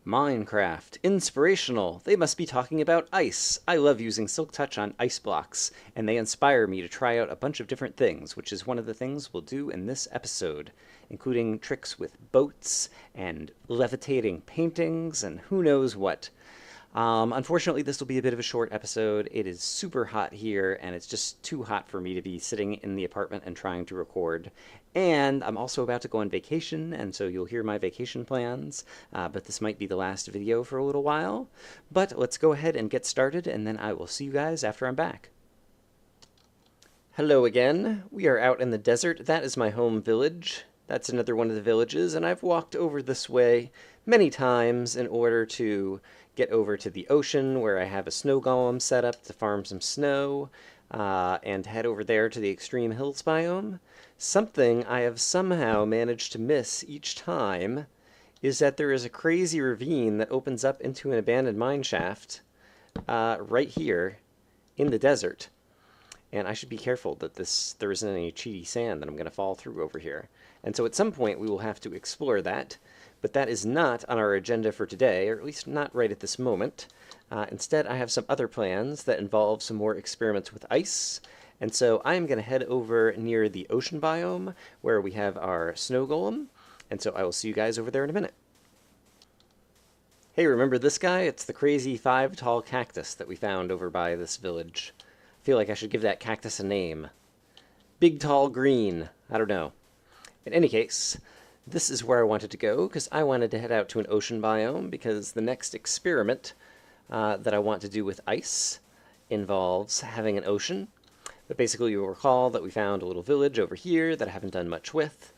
Minecraft. Inspirational. They must be talking about ice. I love using Silk Touch on ice blocks, and they inspire me to try out a bunch of different things, which is one of the things we'll do in this episode, including tricks with boats and levitating paintings and who knows what. Unfortunately, this will be a bit of a short episode. It is super hot here, and it's just too hot for me to be sitting in the apartment and trying to record. And I'm also about to go on vacation, and so you'll hear my vacation plans, but this might be the last video for a little while. But let's go ahead and get started, and then I will see you guys after I'm back. Hello again. We are out in the desert. That is my home village. That's another one of the villages, and I've walked over this way many times in order to get over to the ocean where I have a snow golem set up to farm some snow, and head over there to the extreme hills biome. Something I have somehow managed to miss each time is that there is a crazy ravine that opens up into an abandoned mine shaft right here in the desert. And I should be careful that there isn't any cheaty sand that I'm going to fall through over here. And so at some point we will have to explore that, but that is not on our agenda for today, or at least not right at this moment. Instead, I have some other plans that involve some more experiments with ice, and so I'm going to head over near the ocean biome where we have our snow golem, and so I will see you guys over there in a minute. Hey, remember this guy? It's the crazy 5-tall cactus that we found over by this village. I feel like I should give that cactus a name. Big Tall Green. I don't know. In any case, this is where I wanted to go, because I wanted to head out to an ocean biome, because the next experiment that I want to do with ice involves having an ocean. But basically, you'll recall that we found a little village over here that I haven't done much with,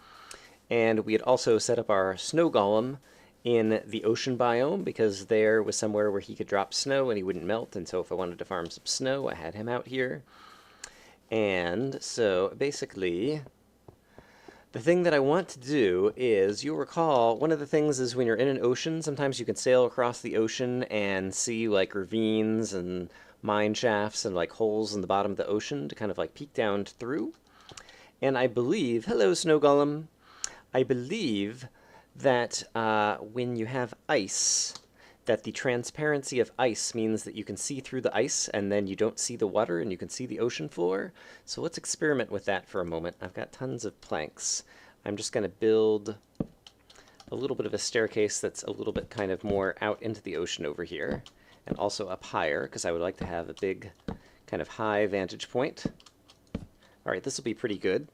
and we had also set up our snow golem in the ocean biome, because there was somewhere where he could drop snow and he wouldn't melt, and so if I wanted to farm some snow, I had him out here. And so, basically, the thing that I want to do is, you'll recall, one of the things is when you're in an ocean, sometimes you can sail across the ocean and see like ravines and mine shafts and like holes in the bottom of the ocean to kind of like peek down through. And I believe, hello snow golem, I believe that when you have ice, that the transparency of ice means that you can see through the ice and then you don't see the water and you can see the ocean floor. So let's experiment with that for a moment. I've got tons of planks. I'm just going to build a little bit of a staircase that's a little bit kind of more out into the ocean over here, and also up higher because I would like to have a big kind of high vantage point. All right, this will be pretty good.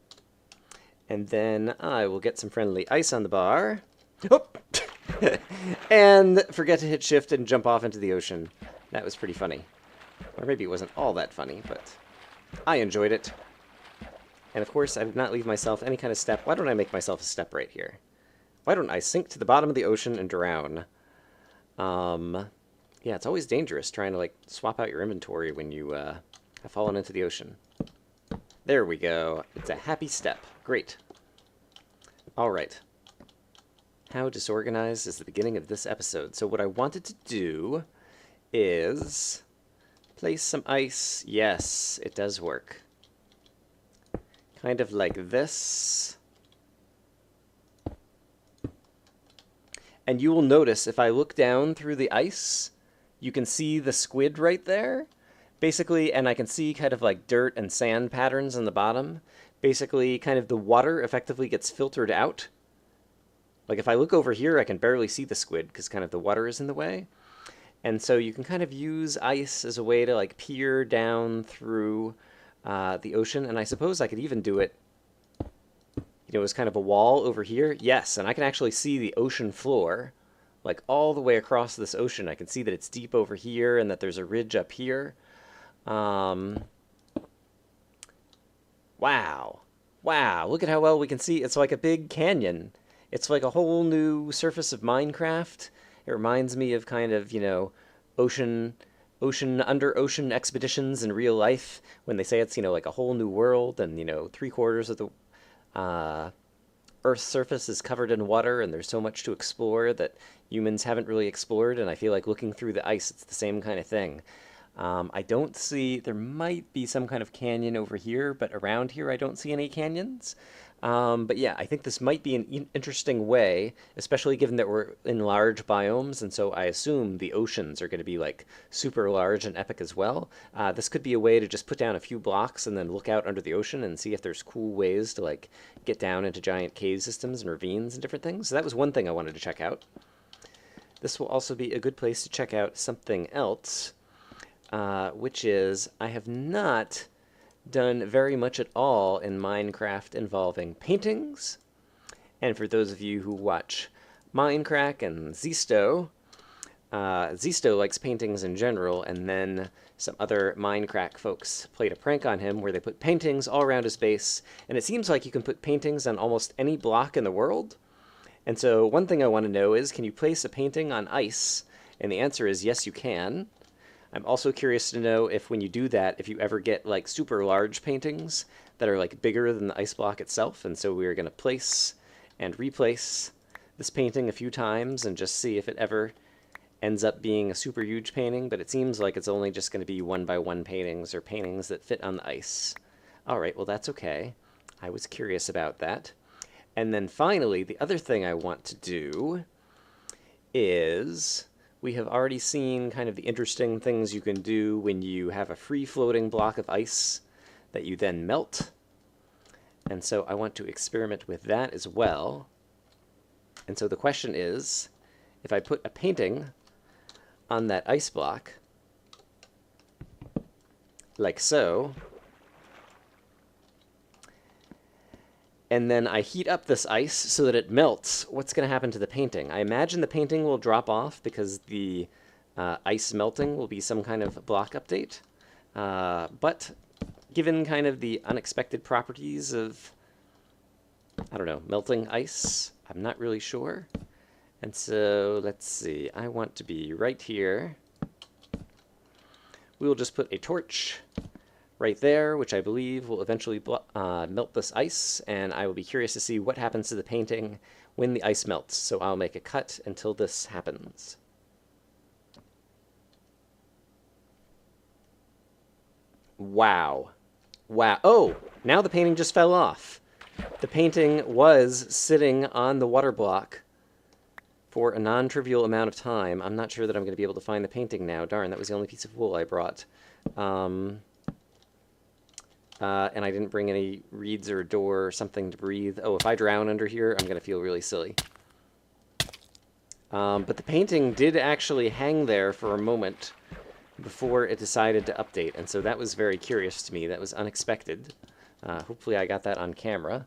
And then I will get some friendly ice on the bar. Oh! And forget to hit shift and jump off into the ocean. That was pretty funny. Or maybe it wasn't all that funny, but I enjoyed it. And of course, I did not leave myself any kind of step. Why don't I make myself a step right here? Why don't I sink to the bottom of the ocean and drown? Yeah, it's always dangerous trying to like swap out your inventory when you have fallen into the ocean. There we go. It's a happy step. Great. All right. How disorganized is the beginning of this episode. So what I wanted to do is place some ice. Yes, it does work. Kind of like this. And you will notice if I look down through the ice, you can see the squid right there. Basically, and I can see kind of like dirt and sand patterns on the bottom. Basically, kind of the water effectively gets filtered out. Like if I look over here, I can barely see the squid because kind of the water is in the way. And so you can kind of use ice as a way to like peer down through the ocean. And I suppose I could even do it, you know, as kind of a wall over here. Yes, and I can actually see the ocean floor, like all the way across this ocean. I can see that it's deep over here and that there's a ridge up here. Wow. Wow, look at how well we can see. It's like a big canyon. It's like a whole new surface of Minecraft. It reminds me of kind of, you know, under ocean expeditions in real life when they say it's, you know, like a whole new world and, you know, 3/4 of the Earth's surface is covered in water and there's so much to explore that humans haven't really explored. And I feel like looking through the ice, it's the same kind of thing. I don't see, there might be some kind of canyon over here, but around here I don't see any canyons. But yeah, I think this might be an interesting way, especially given that we're in large biomes, and so I assume the oceans are going to be like super large and epic as well. This could be a way to just put down a few blocks and then look out under the ocean and see if there's cool ways to like get down into giant cave systems and ravines and different things. So that was one thing I wanted to check out. This will also be a good place to check out something else, which is I have not done very much at all in Minecraft involving paintings. And for those of you who watch Minecraft and Zisto, Zisto likes paintings in general, and then some other Minecraft folks played a prank on him where they put paintings all around his base, and it seems like you can put paintings on almost any block in the world. And so one thing I want to know is, can you place a painting on ice? And the answer is yes, you can. I'm also curious to know if when you do that, if you ever get like super large paintings that are like bigger than the ice block itself. And so we're going to place and replace this painting a few times and just see if it ever ends up being a super huge painting. But it seems like it's only just going to be 1x1 paintings or paintings that fit on the ice. All right, well, that's okay. I was curious about that. And then finally, the other thing I want to do is, we have already seen kind of the interesting things you can do when you have a free-floating block of ice that you then melt. And so I want to experiment with that as well. And so the question is, if I put a painting on that ice block, like so, and then I heat up this ice so that it melts, what's going to happen to the painting? I imagine the painting will drop off because the ice melting will be some kind of block update. But given kind of the unexpected properties of, I don't know, melting ice, I'm not really sure. And so let's see, I want to be right here. We will just put a torch right there, which I believe will eventually melt this ice, and I will be curious to see what happens to the painting when the ice melts. So I'll make a cut until this happens. Wow. Wow. Oh, now the painting just fell off. The painting was sitting on the water block for a non-trivial amount of time. I'm not sure that I'm going to be able to find the painting now. Darn, that was the only piece of wool I brought. And I didn't bring any reeds or a door or something to breathe. Oh, if I drown under here, I'm going to feel really silly. But the painting did actually hang there for a moment before it decided to update, and so that was very curious to me. That was unexpected. Hopefully I got that on camera.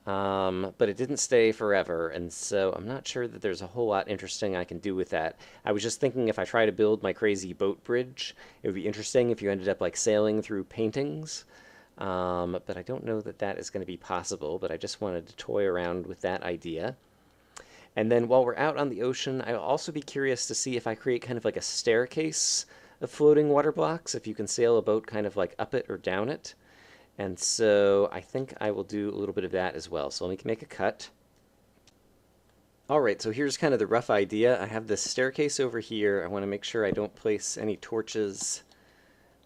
But it didn't stay forever, and so I'm not sure that there's a whole lot interesting I can do with that. I was just thinking if I try to build my crazy boat bridge, it would be interesting if you ended up like sailing through paintings. But I don't know that that is going to be possible, but I just wanted to toy around with that idea. And then while we're out on the ocean, I'll also be curious to see if I create kind of like a staircase of floating water blocks, if you can sail a boat kind of like up it or down it. And so I think I will do a little bit of that as well. So let me make a cut. All right, so here's kind of the rough idea. I have this staircase over here. I want to make sure I don't place any torches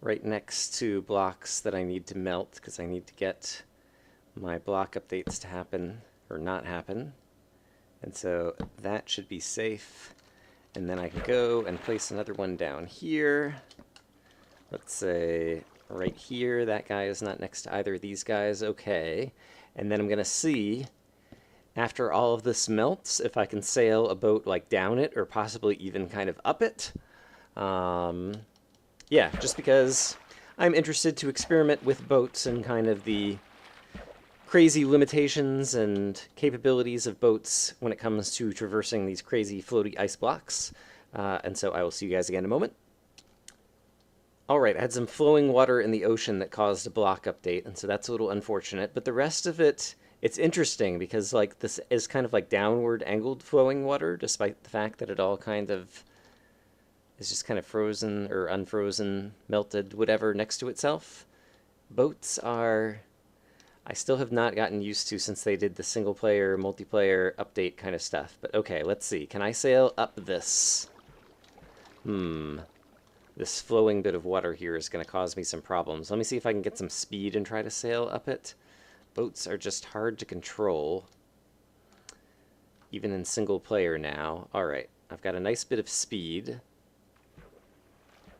right next to blocks that I need to melt, because I need to get my block updates to happen or not happen. And so that should be safe. And then I can go and place another one down here. Let's say right here. That guy is not next to either of these guys. Okay. And then I'm going to see, after all of this melts, if I can sail a boat like down it or possibly even kind of up it. Yeah, just because I'm interested to experiment with boats and kind of the crazy limitations and capabilities of boats when it comes to traversing these crazy floaty ice blocks. And so I will see you guys again in a moment. Alright, I had some flowing water in the ocean that caused a block update, and so that's a little unfortunate. But the rest of it, it's interesting because like this is kind of like downward angled flowing water, despite the fact that it all kind of is just kind of frozen or unfrozen, melted, whatever, next to itself. Boats are, I still have not gotten used to since they did the single player, multiplayer update kind of stuff. But okay, let's see. Can I sail up this? This flowing bit of water here is going to cause me some problems. Let me see if I can get some speed and try to sail up it. Boats are just hard to control, even in single player now. Alright, I've got a nice bit of speed.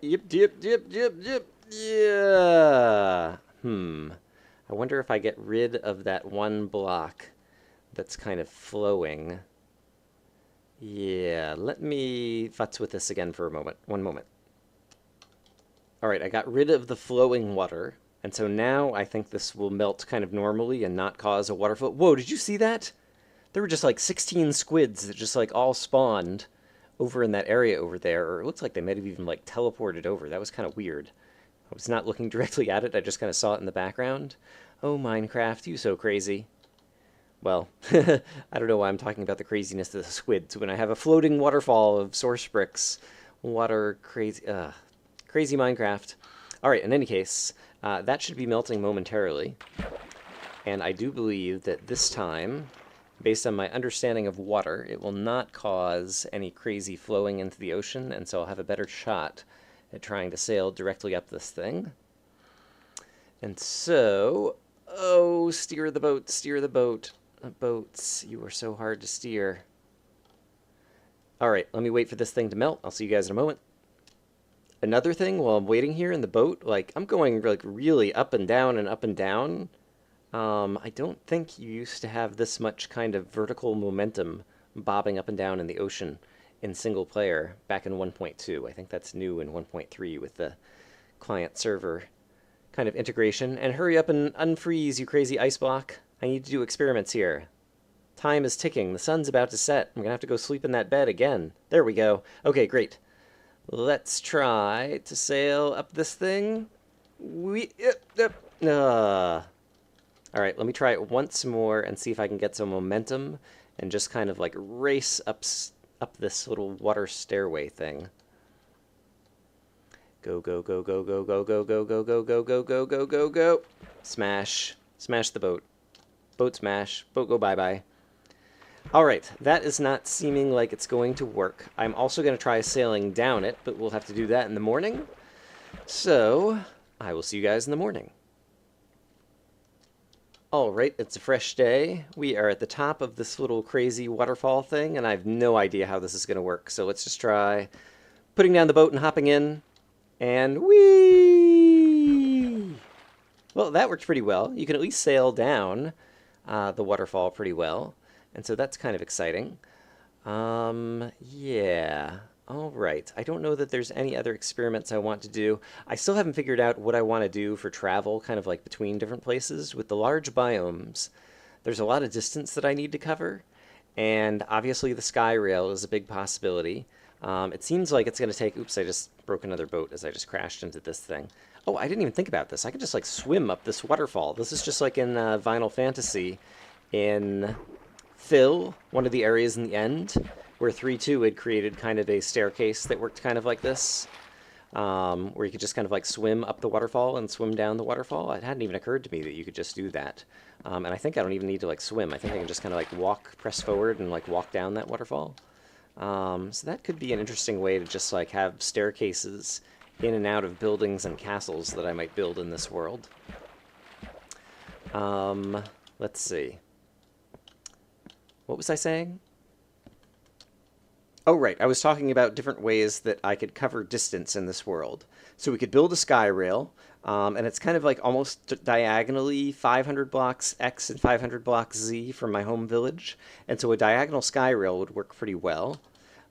Yep, yep, yep, yep, yep, yeah! I wonder if I get rid of that one block that's kind of flowing. Yeah, let me futz with this again for a moment. One moment. Alright, I got rid of the flowing water, and so now I think this will melt kind of normally and not cause a waterfall. Whoa, did you see that? There were just like 16 squids that just like all spawned over in that area over there, or it looks like they might have even like teleported over. That was kind of weird. I was not looking directly at it, I just kind of saw it in the background. Oh, Minecraft, you so crazy. Well, I don't know why I'm talking about the craziness of the squids when I have a floating waterfall of source bricks. Water, crazy, crazy Minecraft. Alright, in any case, that should be melting momentarily. And I do believe that this time, based on my understanding of water, it will not cause any crazy flowing into the ocean, and so I'll have a better shot at trying to sail directly up this thing. And so, oh, steer the boat, steer the boat. Boats, you are so hard to steer. Alright, let me wait for this thing to melt. I'll see you guys in a moment. Another thing, while I'm waiting here in the boat, like, I'm going like really up and down and up and down. I don't think you used to have this much kind of vertical momentum bobbing up and down in the ocean in single player back in 1.2. I think that's new in 1.3 with the client server kind of integration. And hurry up and unfreeze, you crazy ice block. I need to do experiments here. Time is ticking. The sun's about to set. I'm going to have to go sleep in that bed again. There we go. Okay, great. Let's try to sail up this thing. Alright, let me try it once more and see if I can get some momentum and just kind of like race up this little water stairway thing. Go, go, go, go, go, go, go, go, go, go, go, go, go, go, go, go. Smash. Smash the boat. Boat smash. Boat go bye-bye. Alright, that is not seeming like it's going to work. I'm also going to try sailing down it, but we'll have to do that in the morning. So, I will see you guys in the morning. Alright, it's a fresh day. We are at the top of this little crazy waterfall thing, and I have no idea how this is going to work. So let's just try putting down the boat and hopping in. And whee! Well, that worked pretty well. You can at least sail down the waterfall pretty well. And so that's kind of exciting. Yeah. All right. I don't know that there's any other experiments I want to do. I still haven't figured out what I want to do for travel, kind of like between different places. With the large biomes, there's a lot of distance that I need to cover. And obviously the Skyrail is a big possibility. It seems like it's going to take... Oops, I just broke another boat as I just crashed into this thing. Oh, I didn't even think about this. I could just like swim up this waterfall. This is just like in Final Fantasy in Phil, one of the areas in the end, where 3.2 had created kind of a staircase that worked kind of like this, where you could just kind of like swim up the waterfall and swim down the waterfall. It hadn't even occurred to me that you could just do that. And I think I don't even need to like swim. I think I can just kind of like walk, press forward and like walk down that waterfall. So that could be an interesting way to just like have staircases in and out of buildings and castles that I might build in this world. Let's see. What was I saying? Oh, right. I was talking about different ways that I could cover distance in this world. So we could build a Skyrail, and it's kind of like almost diagonally 500 blocks X and 500 blocks Z from my home village. And so a diagonal Skyrail would work pretty well.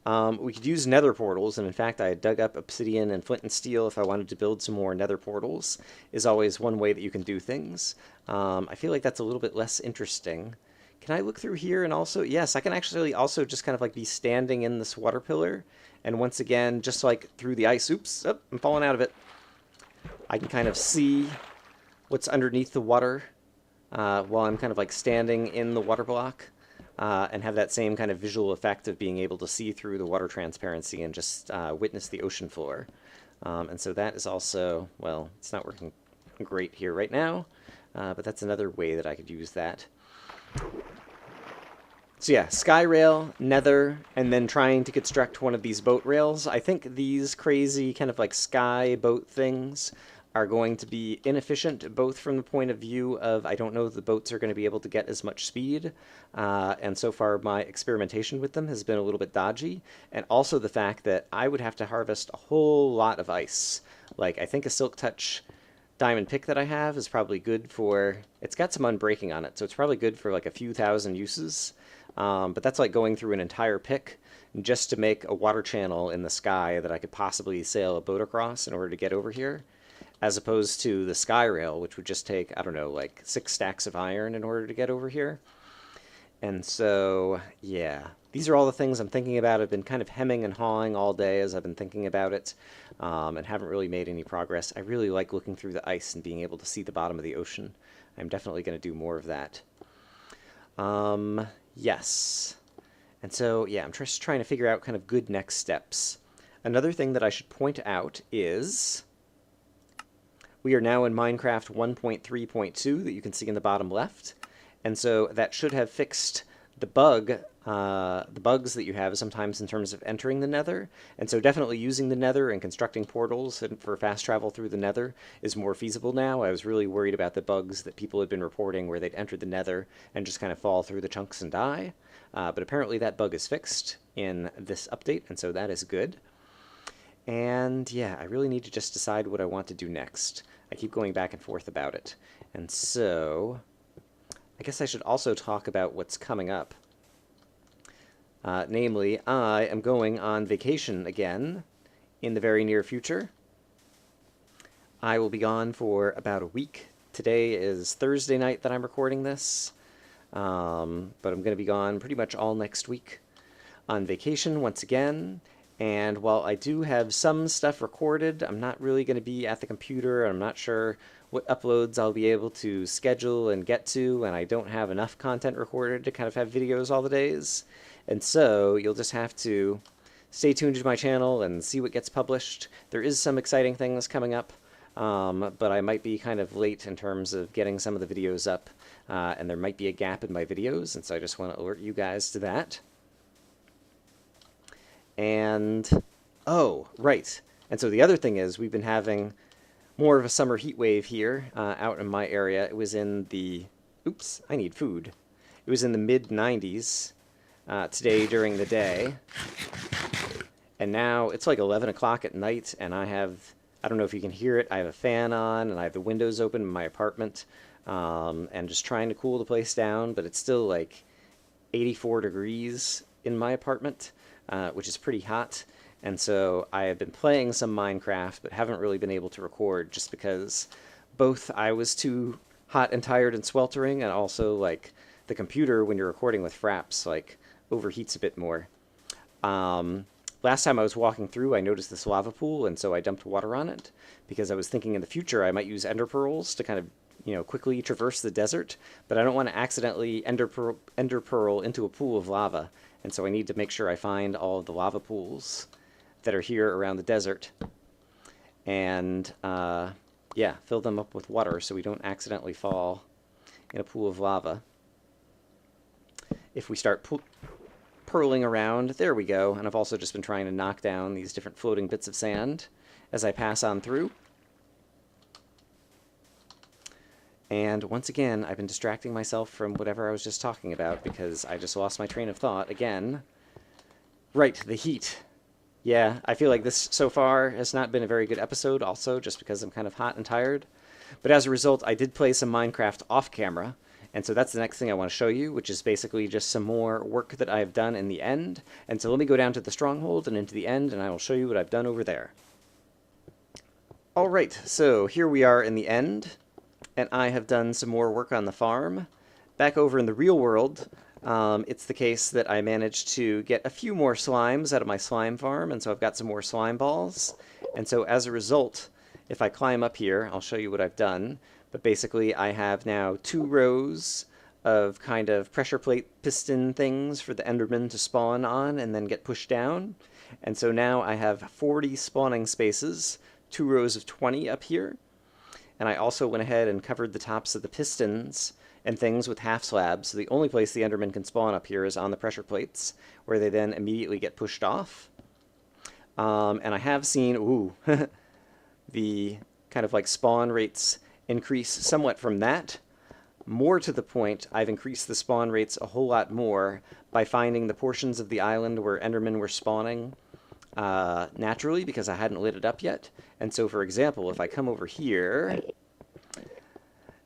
We could use nether portals, and in fact I had dug up obsidian and flint and steel if I wanted to build some more nether portals, is always one way that you can do things. I feel like that's a little bit less interesting. Can I look through here and also... Yes, I can actually also just kind of like be standing in this water pillar, and once again, just like through the ice... Oops, oh, I'm falling out of it. I can kind of see what's underneath the water while I'm kind of like standing in the water block. And have that same kind of visual effect of being able to see through the water transparency and just witness the ocean floor. And so that is also, well, it's not working great here right now, but that's another way that I could use that. So yeah, Skyrail, Nether, and then trying to construct one of these boat rails. I think these crazy kind of like sky boat things are going to be inefficient, both from the point of view of I don't know if the boats are going to be able to get as much speed, and so far my experimentation with them has been a little bit dodgy, and also the fact that I would have to harvest a whole lot of ice. Like, I think a Silk Touch diamond pick that I have is probably good for, it's got some unbreaking on it, so it's probably good for like a few thousand uses, but that's like going through an entire pick just to make a water channel in the sky that I could possibly sail a boat across in order to get over here, as opposed to the Skyrail, which would just take, I don't know, like 6 stacks of iron in order to get over here. And so, yeah, these are all the things I'm thinking about. I've been kind of hemming and hawing all day as I've been thinking about it, and haven't really made any progress. I really like looking through the ice and being able to see the bottom of the ocean. I'm definitely going to do more of that. Yes. And so, yeah, I'm just trying to figure out kind of good next steps. Another thing that I should point out is we are now in Minecraft 1.3.2 that you can see in the bottom left. And so that should have fixed the bugs that you have sometimes in terms of entering the Nether. And so definitely using the Nether and constructing portals for fast travel through the Nether is more feasible now. I was really worried about the bugs that people had been reporting where they'd enter the Nether and just kind of fall through the chunks and die. But apparently that bug is fixed in this update, and so that is good. And yeah, I really need to just decide what I want to do next. I keep going back and forth about it. And so I guess I should also talk about what's coming up. Namely, I am going on vacation again in the very near future. I will be gone for about a week. Today is Thursday night that I'm recording this, but I'm going to be gone pretty much all next week on vacation once again. And while I do have some stuff recorded, I'm not really going to be at the computer. I'm not sure what uploads I'll be able to schedule and get to, and I don't have enough content recorded to kind of have videos all the days. And so you'll just have to stay tuned to my channel and see what gets published. There is some exciting things coming up, but I might be kind of late in terms of getting some of the videos up, and there might be a gap in my videos, and so I just want to alert you guys to that. And, oh, right. And so the other thing is we've been having more of a summer heat wave here out in my area. It was in the, oops, I need food. It was in the mid-90s today during the day. And now it's like 11 o'clock at night, and I don't know if you can hear it, I have a fan on, and I have the windows open in my apartment, and just trying to cool the place down, but it's still like 84 degrees in my apartment. Which is pretty hot, and so I have been playing some Minecraft, but haven't really been able to record just because both I was too hot and tired and sweltering, and also like the computer when you're recording with fraps like overheats a bit more. Last time I was walking through, I noticed this lava pool, and so I dumped water on it because I was thinking in the future I might use ender pearls to kind of quickly traverse the desert, but I don't want to accidentally ender pearl into a pool of lava. And so I need to make sure I find all of the lava pools that are here around the desert and, yeah, fill them up with water so we don't accidentally fall in a pool of lava. If we start purling around, there we go. And I've also just been trying to knock down these different floating bits of sand as I pass on through. And once again, I've been distracting myself from whatever I was just talking about because I just lost my train of thought again. Right, the heat. Yeah, I feel like this so far has not been a very good episode also, just because I'm kind of hot and tired. But as a result, I did play some Minecraft off camera, and so that's the next thing I want to show you, which is basically just some more work that I have done in the end. And so let me go down to the stronghold and into the end, and I will show you what I've done over there. Alright, so here we are in the end. And I have done some more work on the farm. Back over in the real world, it's the case that I managed to get a few more slimes out of my slime farm, and so I've got some more slime balls. And so as a result, if I climb up here, I'll show you what I've done. But basically, I have now 2 rows of kind of pressure plate piston things for the Enderman to spawn on and then get pushed down. And so now I have 40 spawning spaces, 2 rows of 20 up here. And I also went ahead and covered the tops of the pistons and things with half slabs. So the only place the Enderman can spawn up here is on the pressure plates, where they then immediately get pushed off. And I have seen, ooh, the kind of like spawn rates increase somewhat from that. More to the point, I've increased the spawn rates a whole lot more by finding the portions of the island where Endermen were spawning naturally, because I hadn't lit it up yet. And so, for example, if I come over here,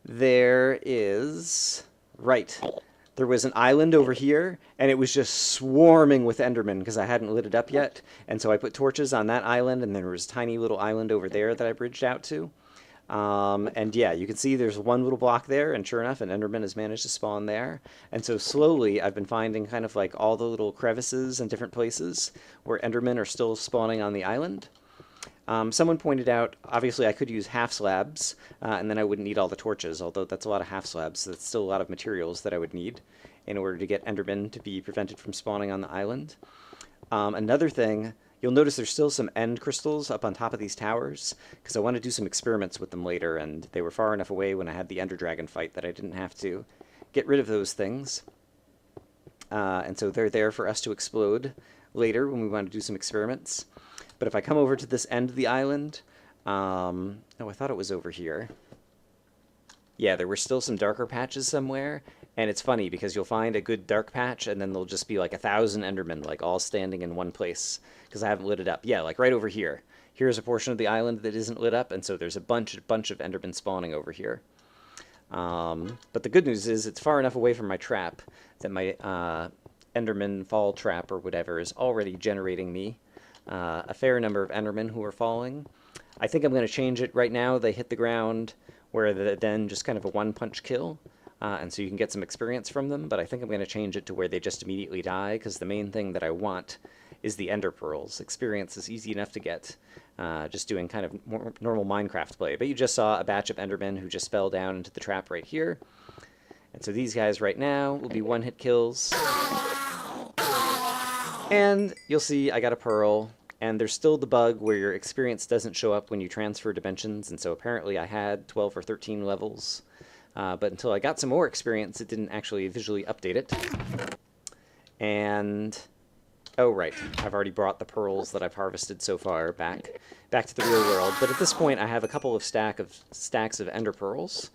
there is... Right. There was an island over here, and it was just swarming with Endermen because I hadn't lit it up yet. And so I put torches on that island, and there was a tiny little island over there that I bridged out to. And yeah, you can see there's one little block there, and sure enough, an Enderman has managed to spawn there. And so slowly, I've been finding kind of like all the little crevices and different places where Endermen are still spawning on the island. Someone pointed out, obviously I could use half slabs, and then I wouldn't need all the torches, although that's a lot of half slabs, so that's still a lot of materials that I would need in order to get Endermen to be prevented from spawning on the island. Another thing, you'll notice there's still some end crystals up on top of these towers, because I want to do some experiments with them later, and they were far enough away when I had the Ender Dragon fight that I didn't have to get rid of those things. And so they're there for us to explode later when we want to do some experiments. But if I come over to this end of the island, oh, I thought it was over here. Yeah, there were still some darker patches somewhere, and it's funny because you'll find a good dark patch, and then there'll just be like 1,000 Endermen, like all standing in one place, because I haven't lit it up. Yeah, like right over here. Here's a portion of the island that isn't lit up, and so there's a bunch of Endermen spawning over here. But the good news is it's far enough away from my trap that my Enderman fall trap or whatever is already generating me a fair number of Endermen who are falling. I think I'm going to change it right now. They hit the ground where they're then just kind of a one-punch kill, and so you can get some experience from them, but I think I'm going to change it to where they just immediately die, because the main thing that I want is the Ender Pearls. Experience is easy enough to get, just doing kind of more normal Minecraft play. But you just saw a batch of Endermen who just fell down into the trap right here. And so these guys right now will be one-hit kills. And you'll see I got a pearl, and there's still the bug where your experience doesn't show up when you transfer dimensions, and so apparently I had 12 or 13 levels. But until I got some more experience, it didn't actually visually update it. And... oh, right. I've already brought the pearls that I've harvested so far back to the real world. But at this point, I have a couple of stacks of Ender Pearls.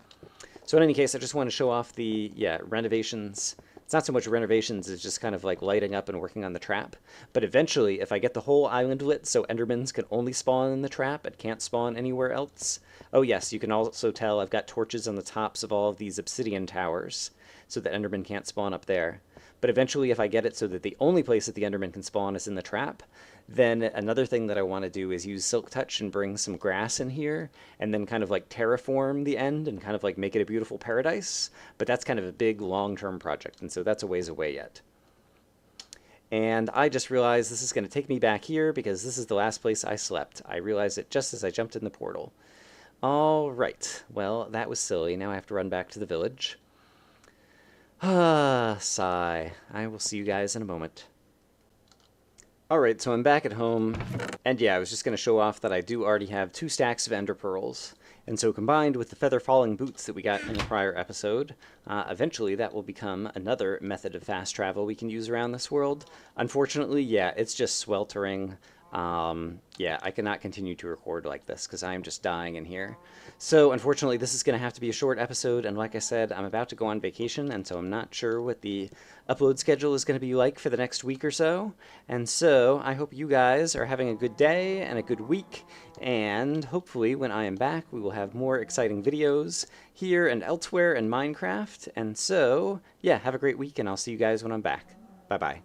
So in any case, I just want to show off the, renovations. It's not so much renovations as just kind of like lighting up and working on the trap. But eventually, if I get the whole island lit so Endermans can only spawn in the trap and can't spawn anywhere else. Oh yes, you can also tell I've got torches on the tops of all of these obsidian towers so that Enderman can't spawn up there. But eventually, if I get it so that the only place that the Enderman can spawn is in the trap, then another thing that I want to do is use Silk Touch and bring some grass in here, and then kind of like terraform the end and kind of like make it a beautiful paradise. But that's kind of a big long-term project, and so that's a ways away yet. And I just realized this is going to take me back here because this is the last place I slept. I realized it just as I jumped in the portal. All right, well, that was silly. Now I have to run back to the village. Ah, sigh. I will see you guys in a moment. Alright, so I'm back at home, and yeah, I was just going to show off that I do already have 2 stacks of Ender Pearls, and so combined with the feather falling boots that we got in the prior episode, eventually that will become another method of fast travel we can use around this world. Unfortunately, yeah, it's just sweltering. Yeah, I cannot continue to record like this because I am just dying in here. So unfortunately, this is going to have to be a short episode, and like I said, I'm about to go on vacation, and so I'm not sure what the upload schedule is going to be like for the next week or so. And so I hope you guys are having a good day and a good week, and hopefully when I am back, we will have more exciting videos here and elsewhere in Minecraft. And so, yeah, have a great week, and I'll see you guys when I'm back. Bye-bye.